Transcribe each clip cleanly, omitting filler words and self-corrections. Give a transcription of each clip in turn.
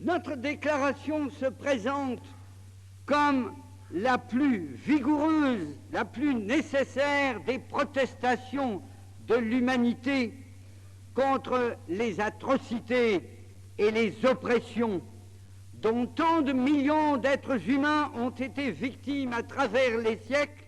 Notre déclaration se présente comme la plus vigoureuse, la plus nécessaire des protestations de l'humanité contre les atrocités et les oppressions dont tant de millions d'êtres humains ont été victimes à travers les siècles.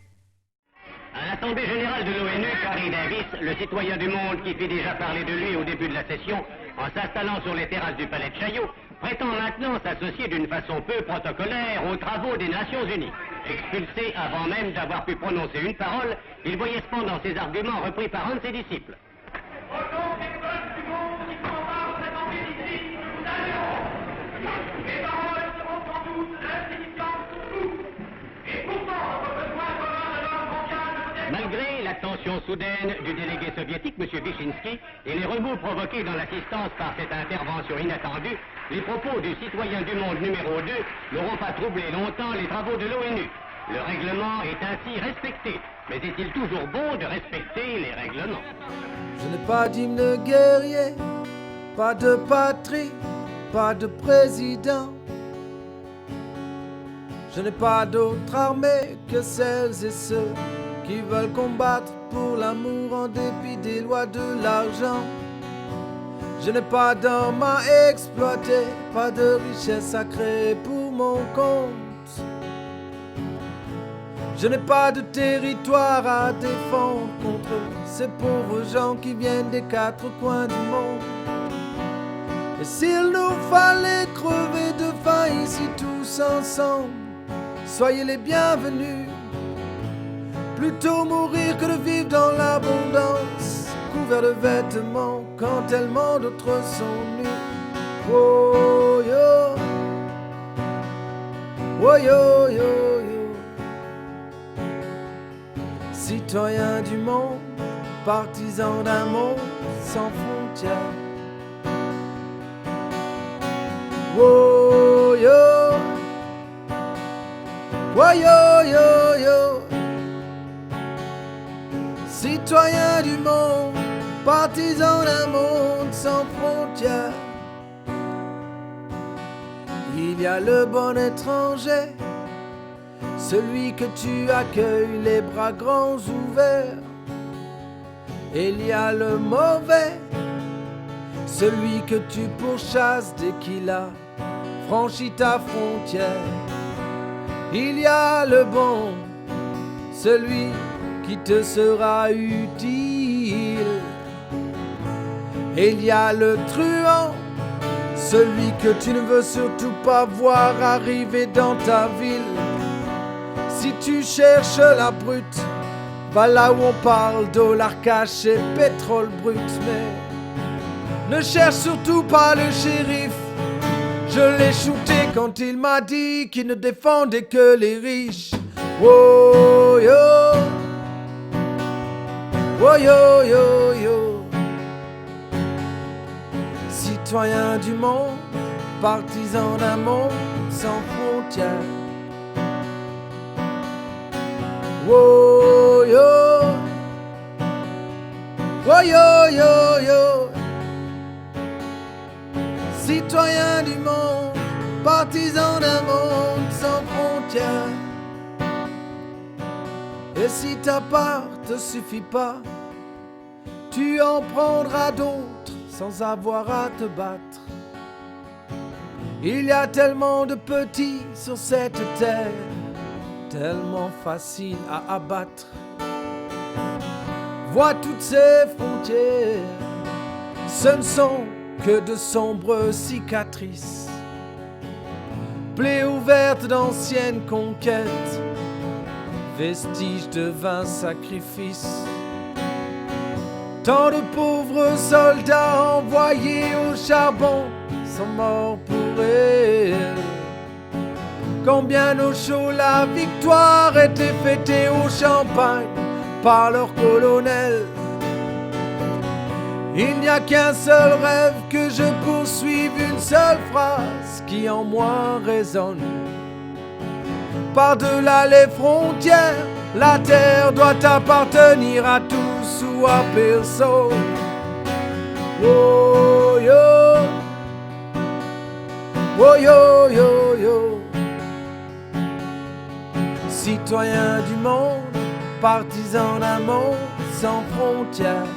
À l'Assemblée générale de l'ONU, Carrie Davis, le citoyen du monde qui fit déjà parler de lui au début de la session, en s'installant sur les terrasses du palais de Chaillot, prétend maintenant s'associer d'une façon peu protocolaire aux travaux des Nations Unies. Expulsé avant même d'avoir pu prononcer une parole, il voyait cependant ses arguments repris par un de ses disciples. Malgré l'attention soudaine du délégué soviétique, M. Vyshinsky, et les remous provoqués dans l'assistance par cette intervention inattendue, les propos du citoyen du monde numéro 2 n'auront pas troublé longtemps les travaux de l'ONU. Le règlement est ainsi respecté. Mais est-il toujours bon de respecter les règlements? Je n'ai pas d'hymne guerrier, pas de patrie, pas de président. Je n'ai pas d'autre armée que celles et ceux qui veulent combattre pour l'amour en dépit des lois de l'argent. Je n'ai pas d'hommes à exploiter, pas de richesse à créer pour mon compte. Je n'ai pas de territoire à défendre contre ces pauvres gens qui viennent des quatre coins du monde. Et s'il nous fallait crever de faim ici tous ensemble, soyez les bienvenus. Plutôt mourir que de vivre dans l'abondance, couvert de vêtements quand tellement d'autres sont nus. Oh yo, oh yo yo yo. Citoyens du monde, partisans d'un monde sans frontières. Oh yo, oh yo yo yo. Citoyens du monde, partisans d'un monde sans frontières. Il y a le bon étranger, celui que tu accueilles les bras grands ouverts. Et il y a le mauvais, celui que tu pourchasses dès qu'il a franchi ta frontière. Il y a le bon, celui qui te sera utile. Et il y a le truand, celui que tu ne veux surtout pas voir arriver dans ta ville. Si tu cherches la brute, va là où on parle dollar cash et pétrole brut. Mais ne cherche surtout pas le shérif. Je l'ai shooté quand il m'a dit qu'il ne défendait que les riches. Oh yo, oh yo yo yo. Citoyens du monde, partisans d'un monde sans frontières. Oh yo, oh yo yo yo. Citoyens du monde, partisans d'un monde sans frontières. Et si ta part te suffit pas, tu en prendras d'autres sans avoir à te battre. Il y a tellement de petits sur cette terre, tellement facile à abattre. Vois toutes ces frontières, ce ne sont que de sombres cicatrices, plaies ouvertes d'anciennes conquêtes, vestiges de vains sacrifices. Tant de pauvres soldats envoyés au charbon sont morts pour elle. Combien au chaud la victoire était fêtée au champagne par leur colonel. Il n'y a qu'un seul rêve, que je poursuive une seule phrase qui en moi résonne. Par-delà les frontières, la terre doit appartenir à tous ou à personne. Oh yo, Oh yo yo yo. Citoyens du monde, partisans d'un monde sans frontières.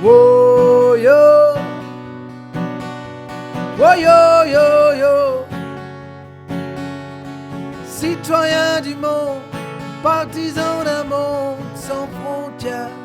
Oh yo. Oh yo yo yo. Citoyens du monde, partisans d'un monde sans frontières.